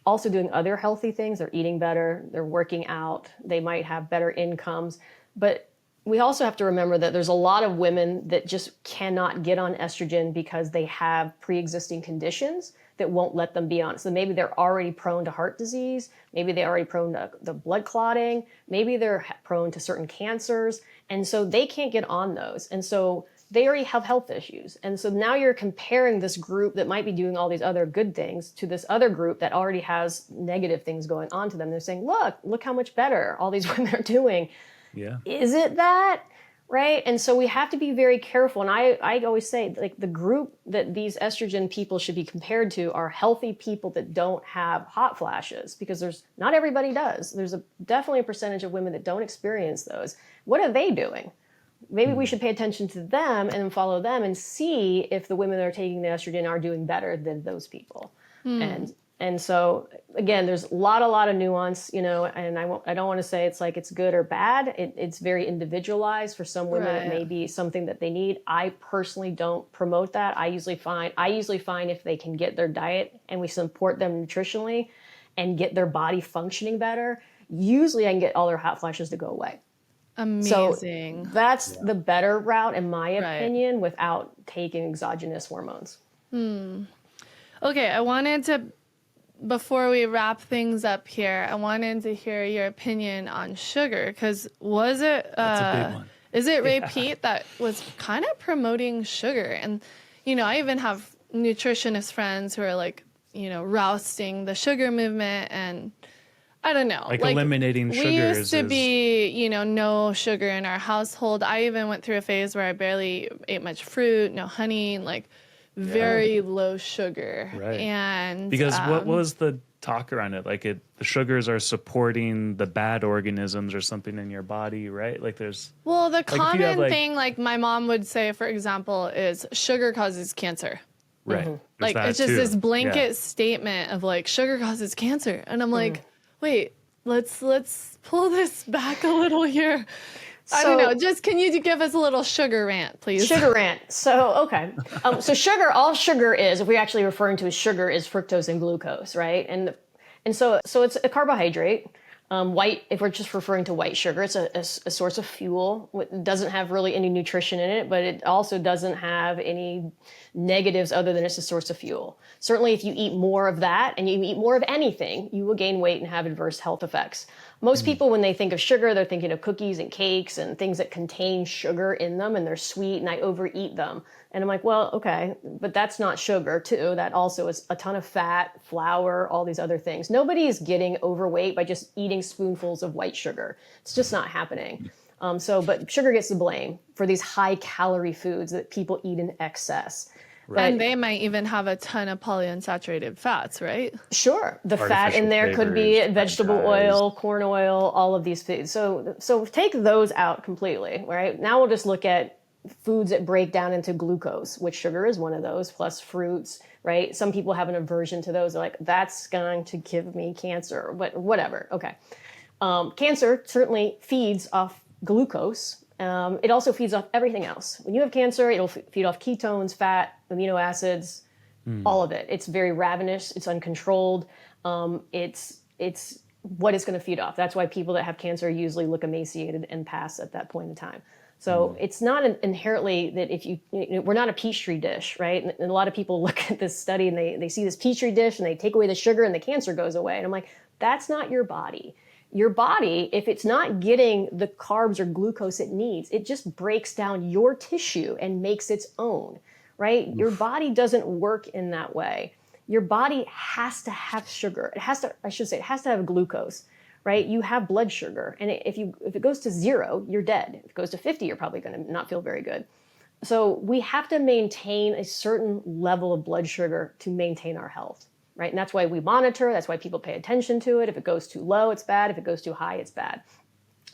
also doing other healthy things. They're eating better, they're working out, they might have better incomes, but we also have to remember that there's a lot of women that just cannot get on estrogen because they have pre-existing conditions that won't let them be on it. So maybe they're already prone to heart disease. Maybe they're already prone to the blood clotting. Maybe they're prone to certain cancers. And so they can't get on those. And so they already have health issues. And so now you're comparing this group that might be doing all these other good things to this other group that already has negative things going on to them. They're saying, look how much better all these women are doing. Yeah. Is it that? Right? And so we have to be very careful. And I always say, like, the group that these estrogen people should be compared to are healthy people that don't have hot flashes, because not everybody does. There's definitely a percentage of women that don't experience those. What are they doing? Maybe we should pay attention to them and follow them and see if the women that are taking the estrogen are doing better than those people. And so, again, there's a lot of nuance, and I don't want to say it's like it's good or bad. It's very individualized. For some women, It may be something that they need. I personally don't promote that. I usually find if they can get their diet and we support them nutritionally and get their body functioning better, usually I can get all their hot flashes to go away. Amazing. So that's the better route, in my opinion, without taking exogenous hormones. Okay, I wanted to, before we wrap things up here, I wanted to hear your opinion on sugar, because That's a big one. is it Ray Pete that was kind of promoting sugar? And, I even have nutritionist friends who are like, rousting the sugar movement, and I don't know. Like eliminating sugars. We used to be, no sugar in our household. I even went through a phase where I barely ate much fruit, no honey, like very low sugar. Right. And because what was the talk around it? Like the sugars are supporting the bad organisms or something in your body, right? Like there's... Well, the common have, thing, like my mom would say, for example, is sugar causes cancer. Right. Like it's just this blanket statement of like sugar causes cancer. And I'm like, wait, let's pull this back a little here. I don't know. Just can you give us a little sugar rant, please? Sugar rant. So, okay. So sugar, all sugar is, if we're actually referring to as sugar, is fructose and glucose, right? And so it's a carbohydrate. White, if we're just referring to white sugar, it's a source of fuel. It doesn't have really any nutrition in it, but it also doesn't have any negatives other than it's a source of fuel. Certainly, if you eat more of that and you eat more of anything, you will gain weight and have adverse health effects. Most people, when they think of sugar, they're thinking of cookies and cakes and things that contain sugar in them, and they're sweet, and I overeat them. And I'm like, well, okay, but that's not sugar too. That also is a ton of fat, flour, all these other things. Nobody is getting overweight by just eating spoonfuls of white sugar. It's just not happening. But sugar gets the blame for these high calorie foods that people eat in excess. Right. And they might even have a ton of polyunsaturated fats, right? Sure. The fat in there could be vegetable oil, corn oil, all of these foods. So take those out completely, right? Now we'll just look at foods that break down into glucose, which sugar is one of those, plus fruits, right? Some people have an aversion to those. They're like, that's going to give me cancer, but whatever. Okay. Cancer certainly feeds off glucose. It also feeds off everything else. When you have cancer, it'll feed off ketones, fat, amino acids, all of it. It's very ravenous. It's uncontrolled. It's what it's going to feed off. That's why people that have cancer usually look emaciated and pass at that point in time. So it's not inherently that we're not a Petri dish, right? And a lot of people look at this study and they see this Petri dish and they take away the sugar and the cancer goes away. And I'm like, that's not your body. Your body, if it's not getting the carbs or glucose it needs, it just breaks down your tissue and makes its own, right? Oof. Your body doesn't work in that way. Your body has to have sugar. It has to have glucose, right? You have blood sugar. And if it goes to 0, you're dead. If it goes to 50, you're probably going to not feel very good. So we have to maintain a certain level of blood sugar to maintain our health. Right? And that's why we monitor. That's why people pay attention to it. If it goes too low, it's bad. If it goes too high, it's bad.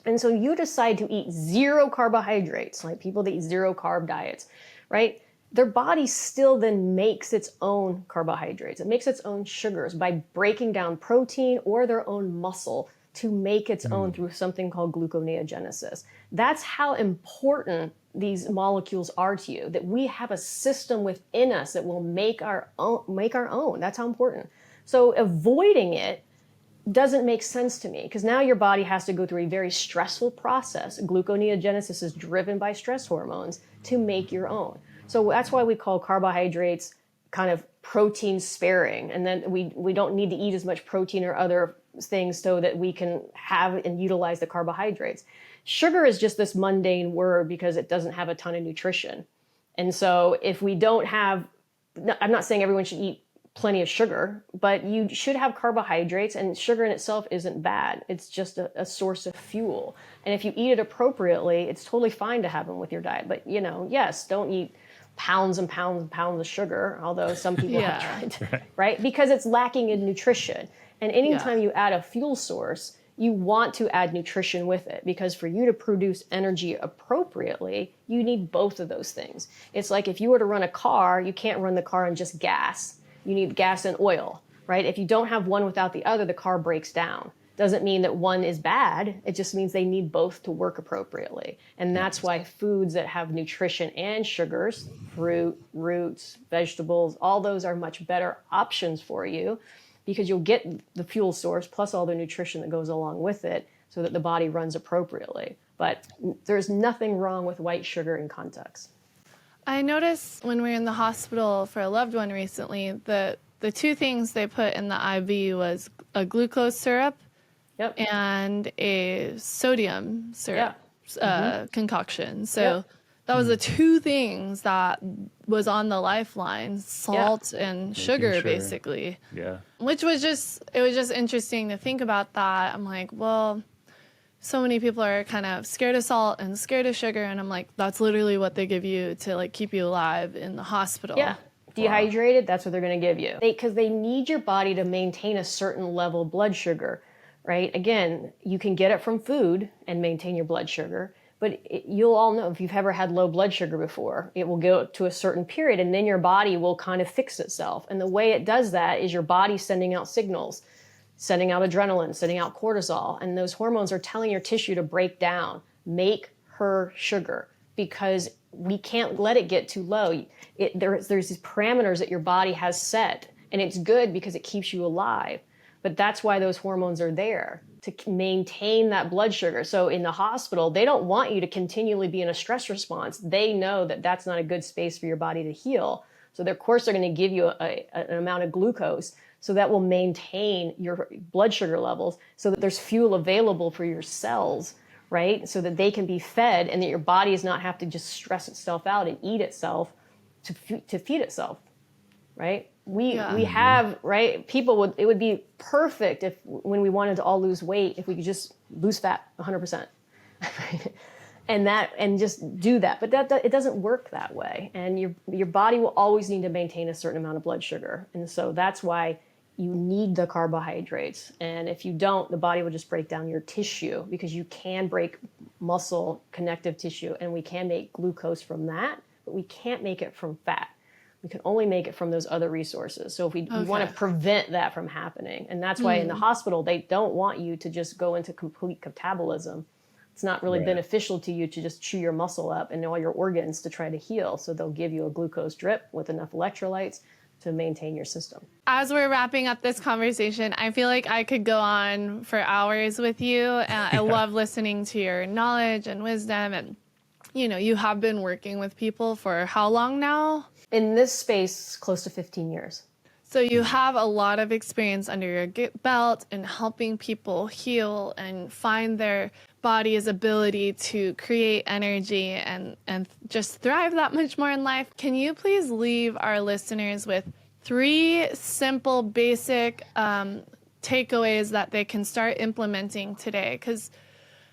And so you decide to eat 0 carbohydrates, like people that eat 0 carb diets, right? Their body still then makes its own carbohydrates. It makes its own sugars by breaking down protein or their own muscle to make its own through something called gluconeogenesis. That's how important these molecules are to you, that we have a system within us that will make our own. That's how important. So avoiding it doesn't make sense to me, because now your body has to go through a very stressful process. Gluconeogenesis is driven by stress hormones to make your own. So that's why we call carbohydrates kind of protein sparing. And then we don't need to eat as much protein or other things so that we can have and utilize the carbohydrates. Sugar is just this mundane word because it doesn't have a ton of nutrition. And so if we don't have, I'm not saying everyone should eat plenty of sugar, but you should have carbohydrates, and sugar in itself isn't bad. It's just a source of fuel. And if you eat it appropriately, it's totally fine to have them with your diet. But, yes, don't eat pounds and pounds and pounds of sugar, although some people have tried to, right? Because it's lacking in nutrition. And anytime you add a fuel source, you want to add nutrition with it, because for you to produce energy appropriately, you need both of those things. It's like if you were to run a car, you can't run the car on just gas. You need gas and oil, right? If you don't have one without the other, the car breaks down. Doesn't mean that one is bad. It just means they need both to work appropriately. And that's why foods that have nutrition and sugars, fruit, roots, vegetables, all those are much better options for you, because you'll get the fuel source plus all the nutrition that goes along with it so that the body runs appropriately. But there's nothing wrong with white sugar in context. I noticed when we were in the hospital for a loved one recently, the two things they put in the IV was a glucose syrup and a sodium syrup concoction. So that was the two things that was on the lifeline, salt and sugar, basically. Yeah. Which was just interesting to think about that. I'm like, well, so many people are kind of scared of salt and scared of sugar. And I'm like, that's literally what they give you to like keep you alive in the hospital. Yeah. Dehydrated, that's what they're going to give you. Because they need your body to maintain a certain level of blood sugar, right? Again, you can get it from food and maintain your blood sugar. But you'll all know, if you've ever had low blood sugar before, it will go to a certain period and then your body will kind of fix itself. And the way it does that is your body sending out signals, sending out adrenaline, sending out cortisol. And those hormones are telling your tissue to break down, make her sugar, because we can't let it get too low. There's these parameters that your body has set, and it's good because it keeps you alive. But that's why those hormones are there, to maintain that blood sugar. So in the hospital, they don't want you to continually be in a stress response. They know that that's not a good space for your body to heal. So of course, they're going to give you an amount of glucose, so that will maintain your blood sugar levels, so that there's fuel available for your cells, right? So that they can be fed, and that your body does not have to just stress itself out and eat itself to feed itself, right? We have, right? It would be perfect if when we wanted to all lose weight, if we could just lose fat 100%, right? and just do that. But it doesn't work that way. And your body will always need to maintain a certain amount of blood sugar. And so that's why you need the carbohydrates. And if you don't, the body will just break down your tissue, because you can break muscle connective tissue, and we can make glucose from that, but we can't make it from fat. We can only make it from those other resources. So if we want to prevent that from happening, and that's why in the hospital, they don't want you to just go into complete catabolism. It's not really beneficial to you to just chew your muscle up and all your organs to try to heal. So they'll give you a glucose drip with enough electrolytes to maintain your system. As we're wrapping up this conversation, I feel like I could go on for hours with you. I love listening to your knowledge and wisdom. And, you have been working with people for how long now? In this space, close to 15 years. So you have a lot of experience under your belt in helping people heal and find their body's ability to create energy and just thrive that much more in life. Can you please leave our listeners with 3 simple, basic takeaways that they can start implementing today? Because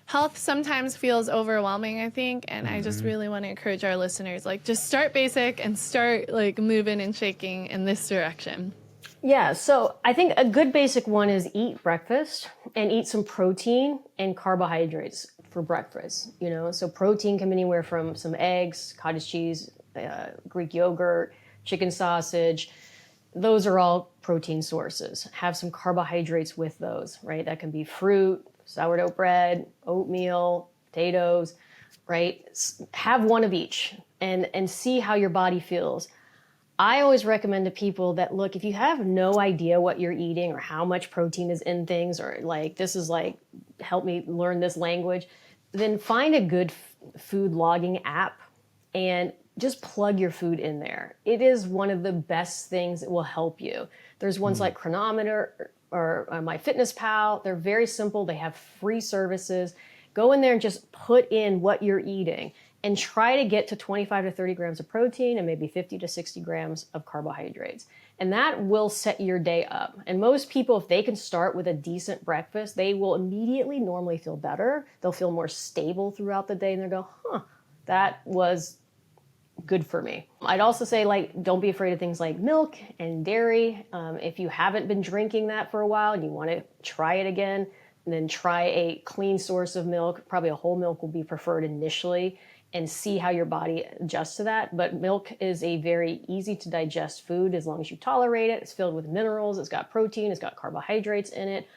health sometimes feels overwhelming, I think, and I just really want to encourage our listeners, just start basic and start moving and shaking in this direction. Yeah, so I think a good basic one is eat breakfast and eat some protein and carbohydrates for breakfast. So protein can be anywhere from some eggs, cottage cheese, Greek yogurt, chicken sausage. Those are all protein sources. Have some carbohydrates with those, right? That can be fruit, sourdough bread, oatmeal, potatoes, right? Have one of each and see how your body feels. I always recommend to people that, look, if you have no idea what you're eating or how much protein is in things, or like, this is like, help me learn this language, then find a good food logging app and just plug your food in there. It is one of the best things that will help you. There's ones like Chronometer or MyFitnessPal. They're very simple. They have free services. Go in there and just put in what you're eating and try to get to 25 to 30 grams of protein and maybe 50 to 60 grams of carbohydrates. And that will set your day up. And most people, if they can start with a decent breakfast, they will immediately normally feel better. They'll feel more stable throughout the day, and they'll go, that was good for me. I'd also say, like, don't be afraid of things like milk and dairy. If you haven't been drinking that for a while and you want to try it again, then try a clean source of milk. Probably a whole milk will be preferred initially, and see how your body adjusts to that. But milk is a very easy to digest food as long as you tolerate it. It's filled with minerals, it's got protein, it's got carbohydrates in it,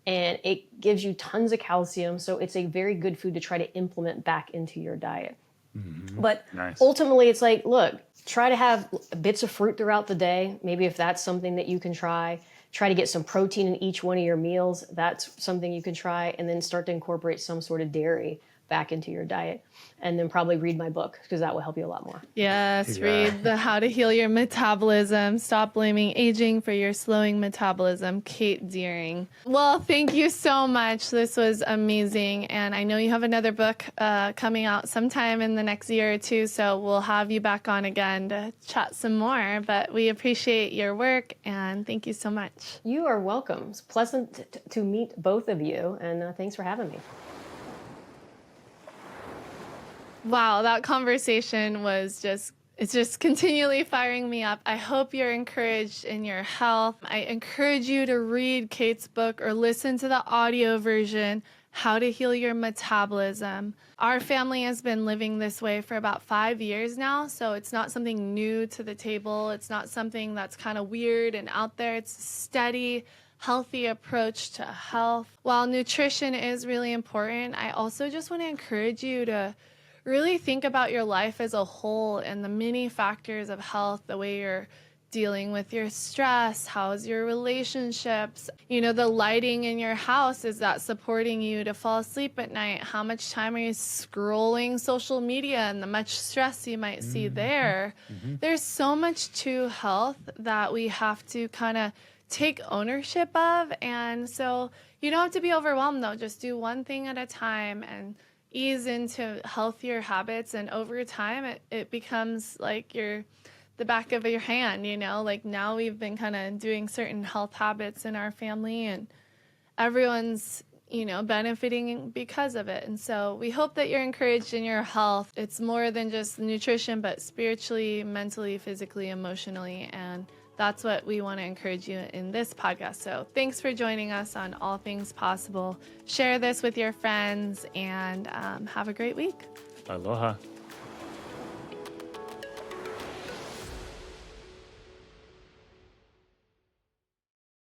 and it gives you tons of calcium. So it's a very good food to try to implement back into your diet. But ultimately, it's like, look, try to have bits of fruit throughout the day. Maybe if that's something that you can try to get some protein in each one of your meals. That's something you can try, and then start to incorporate some sort of dairy back into your diet. And then probably read my book, because that will help you a lot more. Yes, read the How to Heal Your Metabolism, Stop Blaming Aging for Your Slowing Metabolism, Kate Deering. Well, thank you so much. This was amazing. And I know you have another book coming out sometime in the next year or two, so we'll have you back on again to chat some more. But we appreciate your work, and thank you so much. You are welcome. It's pleasant to meet both of you, and thanks for having me. Wow, that conversation was it's just continually firing me up. I hope you're encouraged in your health. I encourage you to read Kate's book or listen to the audio version, How to Heal Your Metabolism. Our family has been living this way for about 5 years now, so it's not something new to the table. It's not something that's kind of weird and out there. It's a steady, healthy approach to health. While nutrition is really important, I also just want to encourage you to really think about your life as a whole and the many factors of health, the way you're dealing with your stress, how's your relationships, the lighting in your house, is that supporting you to fall asleep at night? How much time are you scrolling social media and the much stress you might see there? There's so much to health that we have to kind of take ownership of. And so you don't have to be overwhelmed, though. Just do one thing at a time and ease into healthier habits, and over time it becomes like the back of your hand, like now we've been kind of doing certain health habits in our family, and everyone's benefiting because of it. And so we hope that you're encouraged in your health. It's more than just nutrition, but spiritually, mentally, physically, emotionally, and that's what we want to encourage you in this podcast. So thanks for joining us on All Things Possible. Share this with your friends, and have a great week. Aloha.